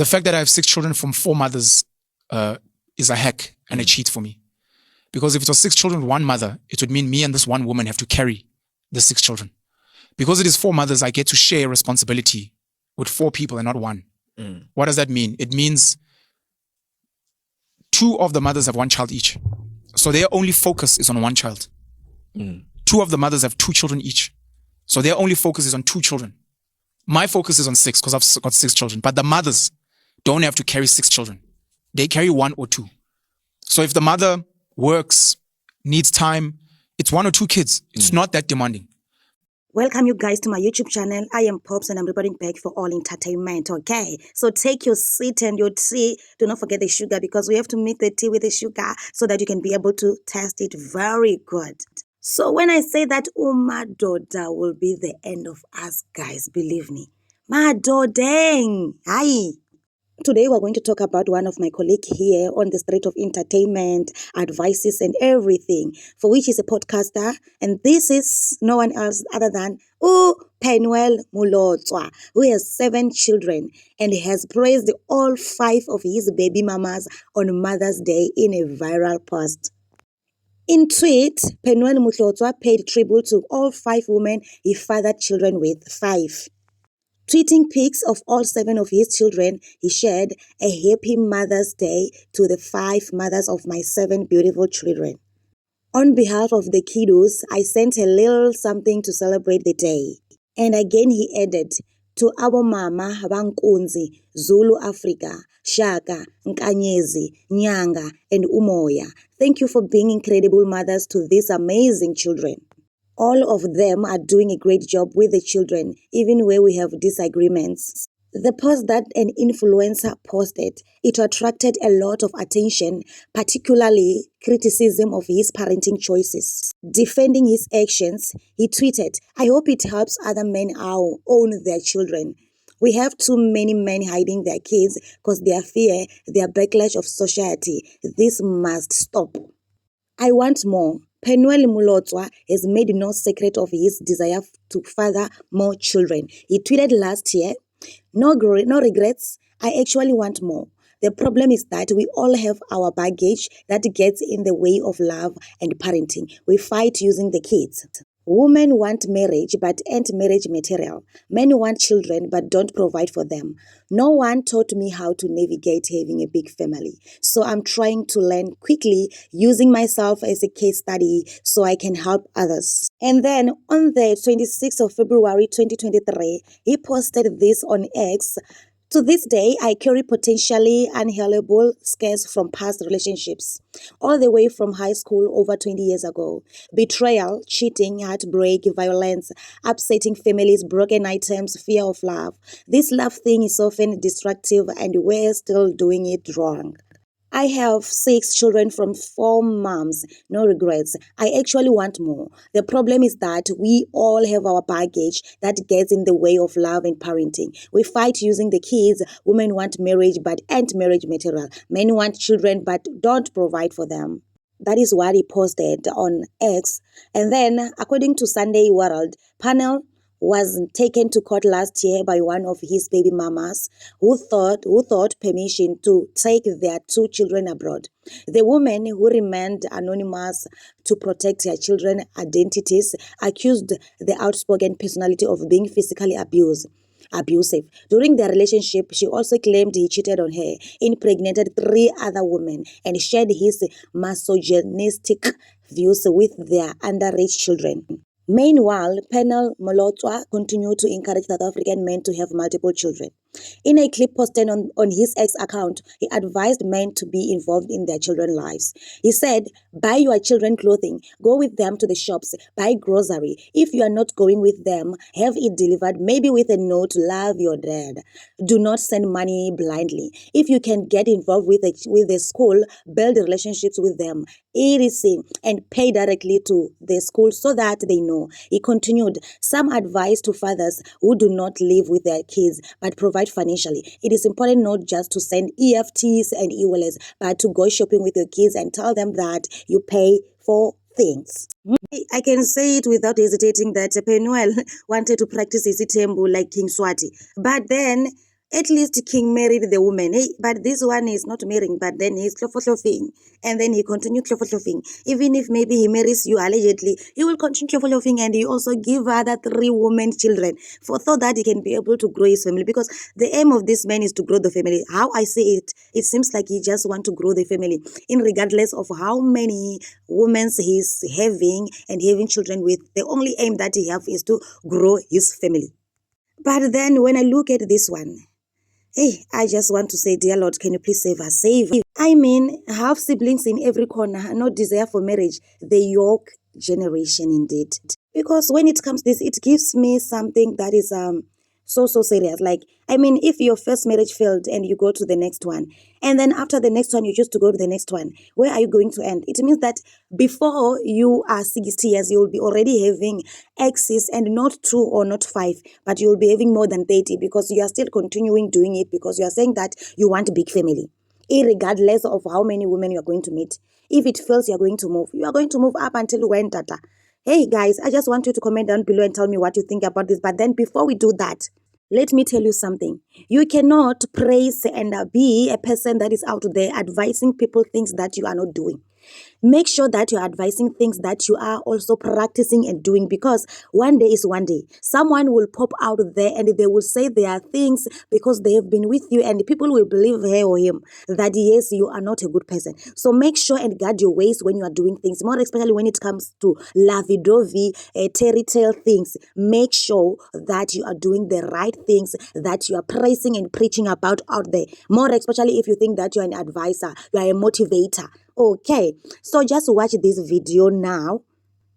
The fact that I have 6 children from 4 mothers is a hack and a cheat for me. Because if it was 6 children, 1 mother, it would mean me and this 1 woman have to carry the 6 children. Because it is 4 mothers, I get to share responsibility with 4 people and not 1. What does that mean? It means 2 of the mothers have 1 child each. So their only focus is on 1 child. 2 of the mothers have 2 children each. So their only focus is on 2 children. My focus is on 6 because I've got 6 children. But the mothers don't have to carry 6 children. They carry 1 or 2. So if the mother works, needs time, it's 1 or 2 kids. It's not that demanding. Welcome you guys to my YouTube channel. I am Pops and I'm reporting back for all entertainment, okay? So take your seat and your tea. Do not forget the sugar because we have to mix the tea with the sugar so that you can be able to taste it very good. So when I say that umadoda will be the end of us guys, believe me. Madodeng! Hi! Today we're going to talk about one of my colleagues here on the street of entertainment, advices and everything, for which is a podcaster. And this is no one else other than Penuel Mulotswa, who has 7 children and has praised all 5 of his baby mamas on Mother's Day in a viral post. In tweet, Penuel Mulotswa paid tribute to all 5 women he fathered children with. 5. Tweeting pics of all 7 of his children, he shared a happy Mother's Day to the 5 mothers of my 7 beautiful children. On behalf of the kiddos, I sent a little something to celebrate the day. And again he added, to our mama Bankunzi, Zulu Africa, Shaka, Nkanyezi, Nyanga, and Umoya. Thank you for being incredible mothers to these amazing children. All of them are doing a great job with the children, even where we have disagreements. The post that an influencer posted, it attracted a lot of attention, particularly criticism of his parenting choices. Defending his actions, he tweeted, I hope it helps other men own their children. We have too many men hiding their kids because they fear their backlash of society. This must stop. I want more. Penuel Mulotswa has made no secret of his desire to father more children. He tweeted last year, no regrets, I actually want more. The problem is that we all have our baggage that gets in the way of love and parenting. We fight using the kids. Women want marriage but ain't marriage material. Men want children but don't provide for them. No one taught me how to navigate having a big family. So I'm trying to learn quickly, using myself as a case study so I can help others. And then on the 26th of February 2023, he posted this on X. To this day, I carry potentially unhealable scars from past relationships, all the way from high school over 20 years ago. Betrayal, cheating, heartbreak, violence, upsetting families, broken items, fear of love. This love thing is often destructive and we're still doing it wrong. I have 6 children from 4 moms. No regrets. I actually want more. The problem is that we all have our baggage that gets in the way of love and parenting. We fight using the kids. Women want marriage but ain't marriage material. Men want children but don't provide for them. That is what he posted on X. And then, according to Sunday World, panel was taken to court last year by one of his baby mamas who thought permission to take their 2 children abroad. The woman, who remained anonymous to protect her children's identities, accused the outspoken personality of being physically abusive. During their relationship, she also claimed he cheated on her, impregnated 3 other women, and shared his misogynistic views with their underage children. Meanwhile, Penuel Mulotswa continued to encourage South African men to have multiple children. In a clip posted on his X account, he advised men to be involved in their children's lives. He said, buy your children clothing, go with them to the shops, buy grocery. If you are not going with them, have it delivered, maybe with a note, love your dad. Do not send money blindly. If you can get involved with the school, build relationships with them, EDC, and pay directly to the school so that they know. He continued, some advice to fathers who do not live with their kids but provide financially. It is important not just to send EFTs and e-wallets, but to go shopping with your kids and tell them that you pay for things. I can say it without hesitating that Penuel wanted to practice his tembu like King Swati. But then At least King married the woman. Hey, but this one is not marrying, but then he's clofofing. And then he continued clofofing. Even if maybe he marries you allegedly, he will continue clofofing, and he also give other 3 women children so that he can be able to grow his family. Because the aim of this man is to grow the family. How I see it, it seems like he just want to grow the family, in regardless of how many women he's having and having children with. The only aim that he have is to grow his family. But then when I look at this one, hey, I just want to say, dear Lord, can you please save us? Save. I mean, have siblings in every corner, no desire for marriage. The yoke generation indeed. Because when it comes to this, it gives me something that is so serious. Like, I mean, if your first marriage failed and you go to the next one, and then after the next one you choose to go to the next one, where are you going to end? It means that before you are 60 years, you will be already having exes, and not 2 or not 5, but you will be having more than 30, because you are still continuing doing it, because you are saying that you want a big family, irregardless of how many women you are going to meet. If it fails, you are going to move. You are going to move up until when, Tata? Hey guys, I just want you to comment down below and tell me what you think about this. But then before we do that, let me tell you something. You cannot praise and be a person that is out there advising people things that you are not doing. Make sure that you're advising things that you are also practicing and doing, because one day is one day. Someone will pop out there and they will say there are things because they have been with you, and people will believe her or him that yes, you are not a good person. So make sure and guard your ways when you are doing things, more especially when it comes to lovey-dovey, terry tale things. Make sure that you are doing the right things that you are praising and preaching about out there, more especially if you think that you're an advisor, you are a motivator. Okay, so just watch this video now.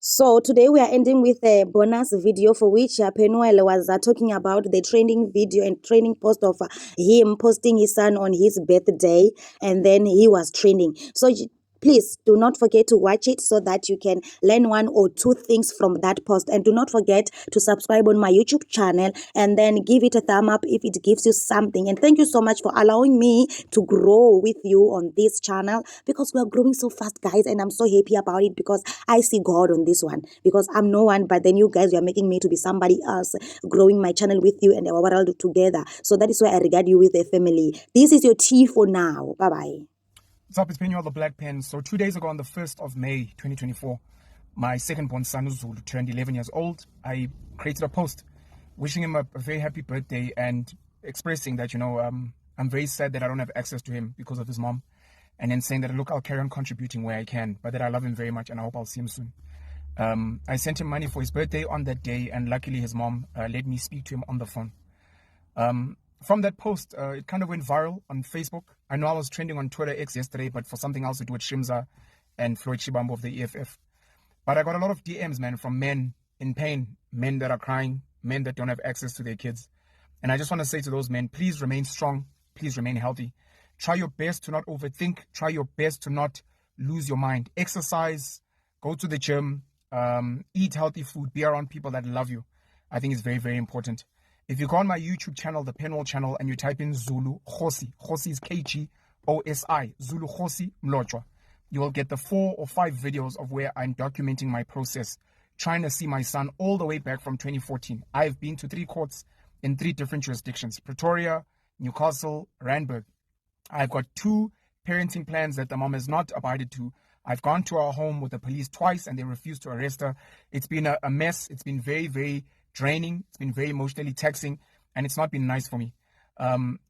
So today we are ending with a bonus video, for which Penuel was talking about the trending video and trending post of him posting his son on his birthday, and then he was trending. So please do not forget to watch it so that you can learn 1 or 2 things from that post. And do not forget to subscribe on my YouTube channel, and then give it a thumb up if it gives you something. And thank you so much for allowing me to grow with you on this channel, because we are growing so fast, guys, and I'm so happy about it, because I see God on this one, because I'm no one, but then you guys, you are making me to be somebody else, growing my channel with you and our world together. So that is why I regard you with a family. This is your tea for now. Bye-bye. What's up, it's Penuel the Black Pen. So 2 days ago, on the 1st of May 2024, my second born son Zulu turned 11 years old. I created a post wishing him a very happy birthday and expressing that, I'm very sad that I don't have access to him because of his mom, and then saying that, look, I'll carry on contributing where I can, but that I love him very much and I hope I'll see him soon. I sent him money for his birthday on that day, and luckily his mom let me speak to him on the phone. From that post, it kind of went viral on Facebook. I know I was trending on Twitter X yesterday, but for something else to do with Shimza and Floyd Shibambo of the EFF. But I got a lot of DMs, man, from men in pain, men that are crying, men that don't have access to their kids. And I just want to say to those men, please remain strong. Please remain healthy. Try your best to not overthink. Try your best to not lose your mind. Exercise, go to the gym, eat healthy food, be around people that love you. I think it's very, very important. If you go on my YouTube channel, the Penuel channel, and you type in Zulu Khosi, Khosi is Khosi, Zulu Khosi Mlotshwa, you will get the 4 or 5 videos of where I'm documenting my process, trying to see my son all the way back from 2014. I've been to 3 courts in 3 different jurisdictions: Pretoria, Newcastle, Randburg. I've got 2 parenting plans that the mom has not abided to. I've gone to our home with the police twice and they refused to arrest her. It's been a mess. It's been very, very draining. It's been very emotionally taxing, and it's not been nice for me.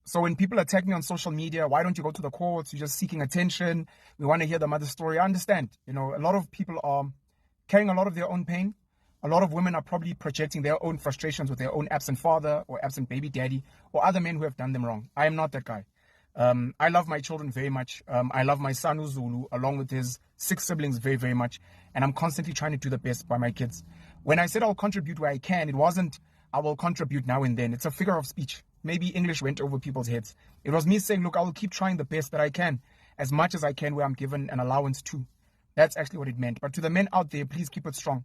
So when people attack me on social media, why don't you go to the courts? You're just seeking attention. We want to hear the mother's story. I understand. A lot of people are carrying a lot of their own pain. A lot of women are probably projecting their own frustrations with their own absent father or absent baby daddy or other men who have done them wrong. I am not that guy. I love my children very much. I love my son Uzulu along with his 6 siblings very, very much. And I'm constantly trying to do the best by my kids. When I said I'll contribute where I can, it wasn't I will contribute now and then. It's a figure of speech. Maybe English went over people's heads. It was me saying, look, I will keep trying the best that I can, as much as I can where I'm given an allowance to. That's actually what it meant. But to the men out there, please keep it strong.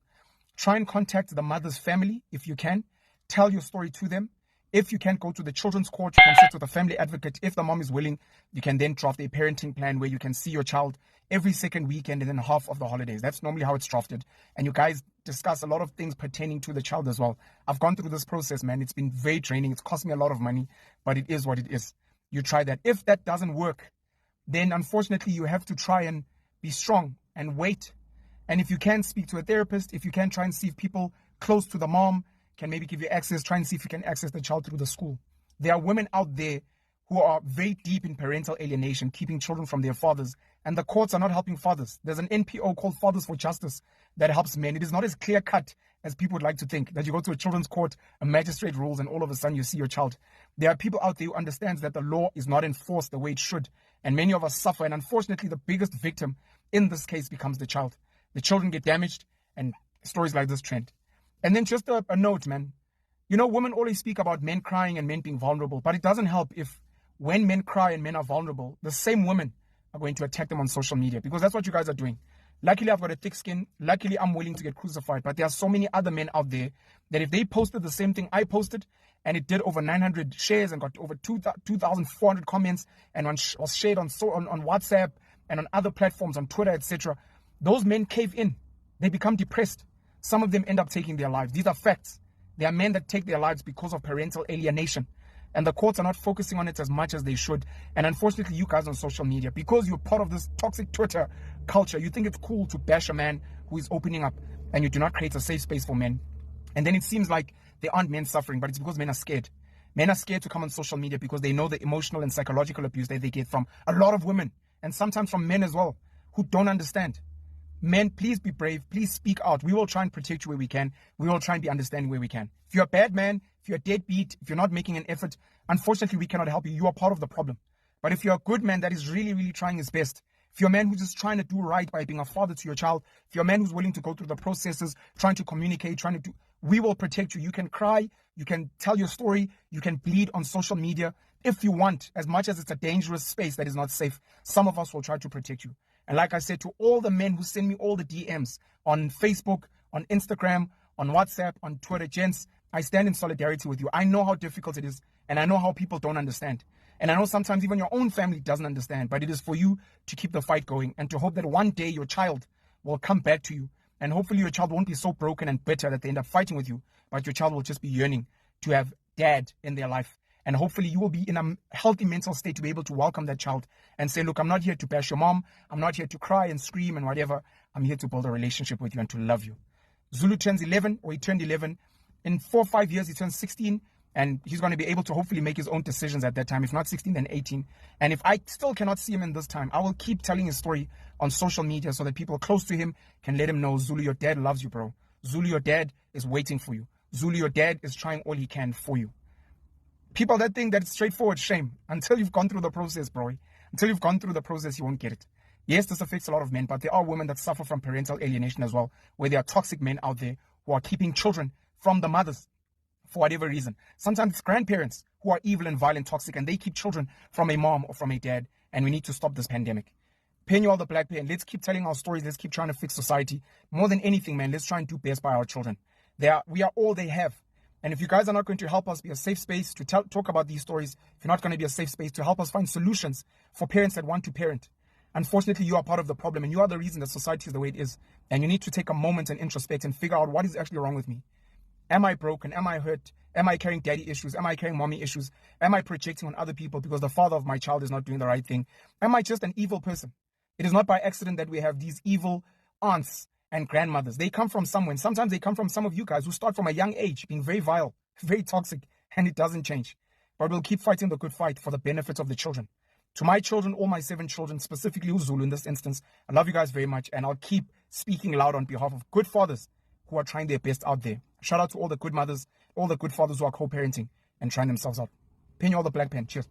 Try and contact the mother's family if you can. Tell your story to them. If you can't go to the children's court, you can sit with a family advocate. If the mom is willing, you can then draft a parenting plan where you can see your child every second weekend and then half of the holidays. That's normally how it's drafted. And you guys discuss a lot of things pertaining to the child as well. I've gone through this process, man. It's been very draining. It's cost me a lot of money, but it is what it is. You try that. If that doesn't work, then unfortunately you have to try and be strong and wait. And if you can, speak to a therapist. If you can, try and see if people close to the mom can maybe give you access. Try and see if you can access the child through the school. There are women out there who are very deep in parental alienation, keeping children from their fathers. And the courts are not helping fathers. There's an NPO called Fathers for Justice that helps men. It is not as clear-cut as people would like to think, that you go to a children's court, a magistrate rules, and all of a sudden you see your child. There are people out there who understand that the law is not enforced the way it should. And many of us suffer. And unfortunately, the biggest victim in this case becomes the child. The children get damaged, and stories like this trend. And then just a note, man. You know, women always speak about men crying and men being vulnerable, but it doesn't help if when men cry and men are vulnerable, the same women are going to attack them on social media, because that's what you guys are doing. Luckily, I've got a thick skin. Luckily, I'm willing to get crucified. But there are so many other men out there that if they posted the same thing I posted, and it did over 900 shares and got over 2,400 comments, and was shared on WhatsApp and on other platforms, on Twitter, etc., those men cave in. They become depressed. Some of them end up taking their lives. These are facts. There are men that take their lives because of parental alienation. And the courts are not focusing on it as much as they should. And unfortunately, you guys on social media, because you're part of this toxic Twitter culture, you think it's cool to bash a man who is opening up, and you do not create a safe space for men. And then it seems like there aren't men suffering, but it's because men are scared. Men are scared to come on social media because they know the emotional and psychological abuse that they get from a lot of women, and sometimes from men as well, who don't understand. Men, please be brave. Please speak out. We will try and protect you where we can. We will try and be understanding where we can. If you're a bad man, if you're a deadbeat, if you're not making an effort, unfortunately, we cannot help you. You are part of the problem. But if you're a good man that is really, really trying his best, if you're a man who's just trying to do right by being a father to your child, if you're a man who's willing to go through the processes, trying to communicate, we will protect you. You can cry, you can tell your story, you can bleed on social media if you want, as much as it's a dangerous space that is not safe. Some of us will try to protect you. And like I said, to all the men who send me all the DMs on Facebook, on Instagram, on WhatsApp, on Twitter, gents, I stand in solidarity with you. I know how difficult it is, and I know how people don't understand. And I know sometimes even your own family doesn't understand, but it is for you to keep the fight going and to hope that one day your child will come back to you. And hopefully your child won't be so broken and bitter that they end up fighting with you, but your child will just be yearning to have dad in their life. And hopefully you will be in a healthy mental state to be able to welcome that child and say, look, I'm not here to bash your mom. I'm not here to cry and scream and whatever. I'm here to build a relationship with you and to love you. Zulu turns 11, or he turned 11. In 4 or 5 years, he turns 16. And he's going to be able to hopefully make his own decisions at that time. If not 16, then 18. And if I still cannot see him in this time, I will keep telling his story on social media so that people close to him can let him know, Zulu, your dad loves you, bro. Zulu, your dad is waiting for you. Zulu, your dad is trying all he can for you. People that think that it's straightforward, shame. Until you've gone through the process, bro. Until you've gone through the process, you won't get it. Yes, this affects a lot of men, but there are women that suffer from parental alienation as well, where there are toxic men out there who are keeping children from the mothers for whatever reason. Sometimes it's grandparents who are evil and violent, toxic, and they keep children from a mom or from a dad, and we need to stop this pandemic. Paying you all the black pen. Let's keep telling our stories. Let's keep trying to fix society. More than anything, man, let's try and do best by our children. We are all they have. And if you guys are not going to help us be a safe space to talk about these stories, if you're not going to be a safe space to help us find solutions for parents that want to parent, unfortunately, you are part of the problem, and you are the reason that society is the way it is. And you need to take a moment and introspect and figure out what is actually wrong with me. Am I broken? Am I hurt? Am I carrying daddy issues? Am I carrying mommy issues? Am I projecting on other people because the father of my child is not doing the right thing? Am I just an evil person? It is not by accident that we have these evil aunts and grandmothers. They come from somewhere. Sometimes they come from some of you guys who start from a young age being very vile, very toxic, and it doesn't change. But we'll keep fighting the good fight for the benefit of the children. To my children, all my 7 children, specifically Zulu in this instance, I love you guys very much, and I'll keep speaking loud on behalf of good fathers who are trying their best out there. Shout out to all the good mothers, all the good fathers who are co-parenting and trying themselves out. Pin you all the black pen. Cheers.